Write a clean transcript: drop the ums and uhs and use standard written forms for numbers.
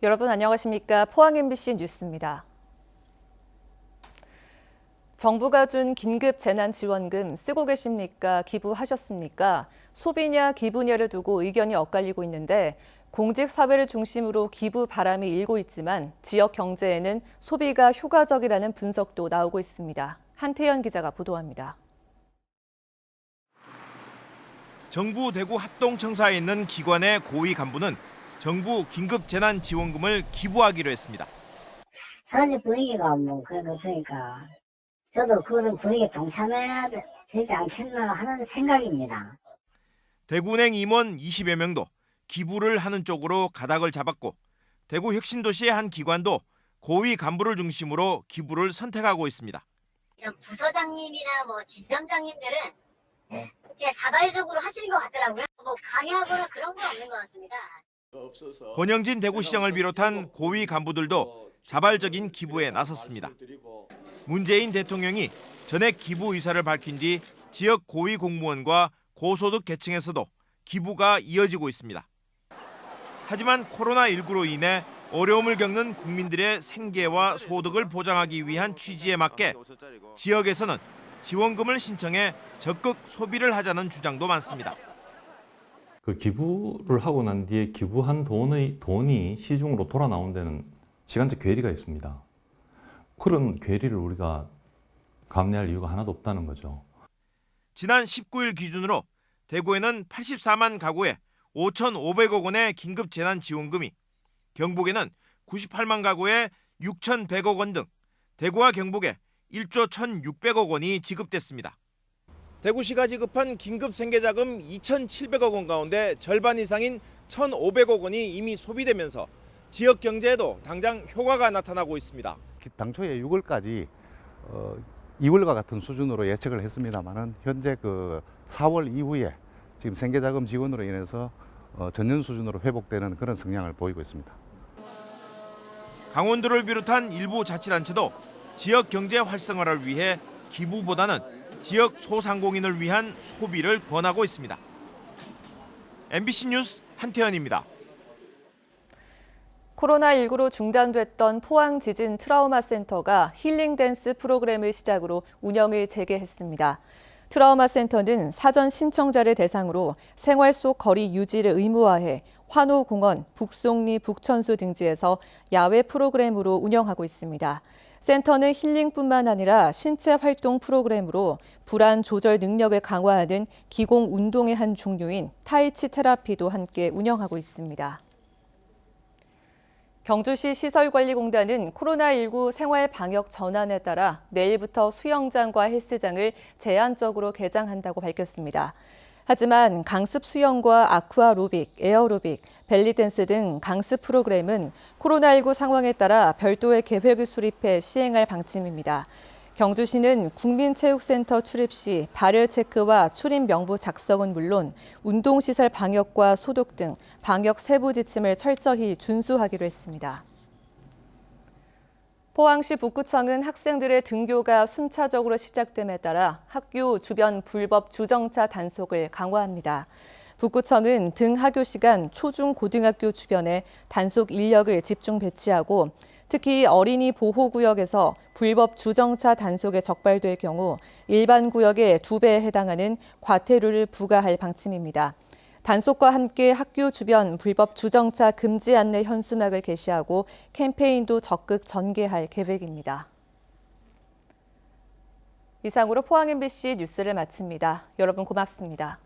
여러분 안녕하십니까? 포항 MBC 뉴스입니다. 정부가 준 긴급 재난지원금 쓰고 계십니까? 기부하셨습니까? 소비냐 기부냐를 두고 의견이 엇갈리고 있는데 공직사회를 중심으로 기부 바람이 일고 있지만 지역 경제에는 소비가 효과적이라는 분석도 나오고 있습니다. 한태연 기자가 보도합니다. 정부 대구 합동청사에 있는 기관의 고위 간부는 정부 긴급 재난지원금을 기부하기로 했습니다. 사회 분위기가 그래도 그러니까 저도 그런 분위기에 동참해야 되지 않겠나 하는 생각입니다. 대구은행 임원 20여 명도 기부를 하는 쪽으로 가닥을 잡았고 대구 혁신도시의 한 기관도 고위 간부를 중심으로 기부를 선택하고 있습니다. 부서장님이나 지점장님들은 그냥 자발적으로 하시는 것 같더라고요. 강요하거나 그런 건 없는 것 같습니다. 권영진 대구시장을 비롯한 고위 간부들도 자발적인 기부에 나섰습니다. 문재인 대통령이 전액 기부 의사를 밝힌 뒤 지역 고위 공무원과 고소득 계층에서도 기부가 이어지고 있습니다. 하지만 코로나19로 인해 어려움을 겪는 국민들의 생계와 소득을 보장하기 위한 취지에 맞게 지역에서는 지원금을 신청해 적극 소비를 하자는 주장도 많습니다. 그 기부를 하고 난 뒤에 기부한 돈이 시중으로 돌아 나온 데는 시간적 괴리가 있습니다. 그런 괴리를 우리가 감내할 이유가 하나도 없다는 거죠. 지난 19일 기준으로 대구에는 84만 가구에 5,500억 원의 긴급 재난지원금이, 경북에는 98만 가구에 6,100억 원 등 대구와 경북에 1조 1,600억 원이 지급됐습니다. 대구시가 지급한 긴급 생계자금 2,700억 원 가운데 절반 이상인 1,500억 원이 이미 소비되면서 지역 경제에도 당장 효과가 나타나고 있습니다. 당초에 6월까지 2월과 같은 수준으로 예측을 했습니다만은 현재 4월 이후에 지금 생계자금 지원으로 인해서 전년 수준으로 회복되는 그런 성향을 보이고 있습니다. 강원도를 비롯한 일부 자치단체도 지역 경제 활성화를 위해 기부보다는 지역 소상공인을 위한 소비를 권하고 있습니다. MBC 뉴스 한태현입니다. 코로나19로 중단됐던 포항 지진 트라우마 센터가 힐링 댄스 프로그램을 시작으로 운영을 재개했습니다. 트라우마 센터는 사전 신청자를 대상으로 생활 속 거리 유지를 의무화해 환호공원, 북송리, 북천수 등지에서 야외 프로그램으로 운영하고 있습니다. 센터는 힐링뿐만 아니라 신체 활동 프로그램으로 불안 조절 능력을 강화하는 기공 운동의 한 종류인 타이치 테라피도 함께 운영하고 있습니다. 경주시 시설관리공단은 코로나19 생활 방역 전환에 따라 내일부터 수영장과 헬스장을 제한적으로 개장한다고 밝혔습니다. 하지만 강습 수영과 아쿠아로빅, 에어로빅, 벨리댄스 등 강습 프로그램은 코로나19 상황에 따라 별도의 계획을 수립해 시행할 방침입니다. 경주시는 국민체육센터 출입 시 발열 체크와 출입 명부 작성은 물론 운동시설 방역과 소독 등 방역 세부 지침을 철저히 준수하기로 했습니다. 포항시 북구청은 학생들의 등교가 순차적으로 시작됨에 따라 학교 주변 불법 주정차 단속을 강화합니다. 북구청은 등하교 시간 초중 고등학교 주변에 단속 인력을 집중 배치하고 특히 어린이 보호구역에서 불법 주정차 단속에 적발될 경우 일반 구역의 2배에 해당하는 과태료를 부과할 방침입니다. 단속과 함께 학교 주변 불법 주정차 금지 안내 현수막을 게시하고 캠페인도 적극 전개할 계획입니다. 이상으로 포항 MBC 뉴스를 마칩니다. 여러분 고맙습니다.